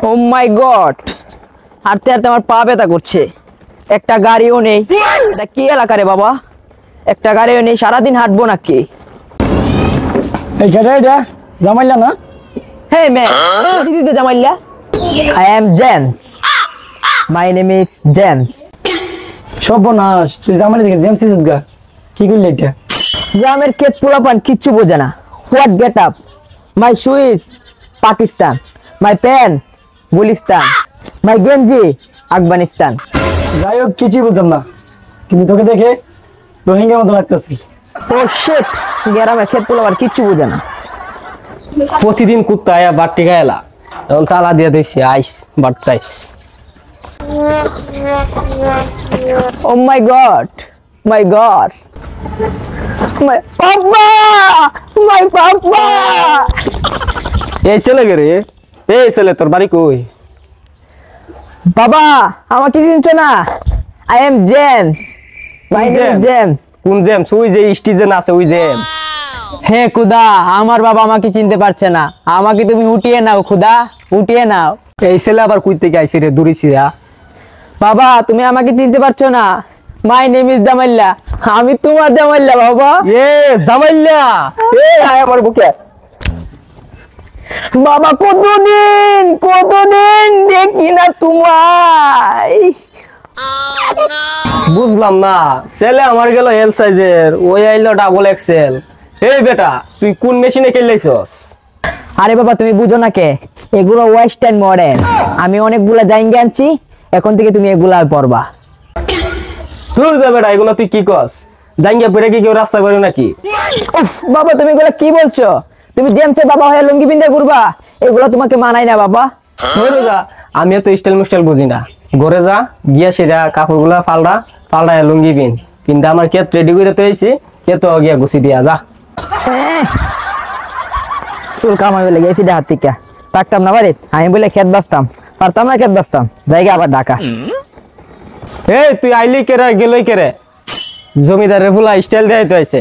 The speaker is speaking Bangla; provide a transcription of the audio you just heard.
ও মাই গড, হাঁটতে হাঁটতে আমার পা ব্যথা করছে। একটা গাড়িও নেই। এটা কি এলাকা রে বাবা? একটা গাড়িও নেই, সারাদিন হাঁটবো নাকি? এই কেটে এটা জামাইলা না? Hey man, what is it জামাইলা? I am James. My name is James. সর্বনাশ, তুই জামাইলা থেকে জেমস ইজুদগা কি করলি এটা? গ্রামের ক্ষেত পোলাপান কিচ্ছু বোঝে না। What get up? My Swiss Pakistan, my pan Gulistan, my গেঞ্জি আফগানিস্তান। যাই হোক কিছুই বুঝলাম না, কিন্তু তোকে দেখে রোহিঙ্গার মতো লাগতেছে। ও শিট, গ্রামের ক্ষেত পোলাপান কিচ্ছু বোঝে না। প্রতিদিন কুত্তা আয়া বাট্টি গায়লা, এখন তালা দিয়ে দিয়েছি আইস বাট্টাইস। ও মাই গড, মাই গড, মাই পাপা, মাই পাপা। এই ছেলে গে রে, এই ছেলে তোর বাড়ি কই? বাবা আমাকে চিনছো না? I am James, my name is James. কোন জেমস? ওই যে স্টিজেন আছে ওই জেমস। হে খুদা, আমার বাবা আমাকে চিনতে পারছে না, আমাকে তুমি উঠিয়ে নাও খুদা, উঠিয়ে নাও। এই ছেলে আবার কই থেকে আইছে রে দূরিছিরা? বাবা তুমি আমাকে চিনতে পারছো না? মাই নেম ইজ জামাইল্লা, আমি তোমার জামাইল্লা বাবা। এ জামাইল্লা, এ আয় আমার বুকে। বাবা কতদিন দেখি না তোমায়। বুঝলাম না, ছেলে আমার গেল এল সাইজের, ওই আইলো ডাবল এক্সেল। এই বেটা তুই কোন মেশিনে খেলাইছস? আরে বাবা তুমি বুঝো না কে, এগুলো ওয়েস্টার্ন মডেল। আমি অনেকগুলা জাইঙ্গে আনছি, এখন থেকে তুমি এগুলা পরবা। দূর যা বেটা, এগুলো তুই কি কস? জাঙ্গিয়া পরে কি কেউ রাস্তা করে নাকি? উফ বাবা তুমি এগুলা কি বলছো? তুমি জেমসের বাবা হয়ে লুঙ্গি পিন্দে ঘুরবা, এগুলো তোমাকে মানায় না বাবা। ঘরে যা, আমি তো স্টাইল মুস্টাইল বুঝি না। ঘরে যা, গিয়া সেটা কাপড়গুলা পাল্টা লুঙ্গি পিন্দা আমার কেত রেডি করে তো এসেছি, কেত গিয়া গুছি দিয়া যা। চুল কামাবে লেগে এসি হাত থেকে থাকতাম না বাড়ি, আমি বলে খেত বাঁচতাম, পারতাম না খেত বাঁচতাম, জায়গা আবার ঢাকা। এই তুই আইলি কেরে গেলই কেরে? জমিদারের ফুলা স্টাইল দেয় তো আইছে।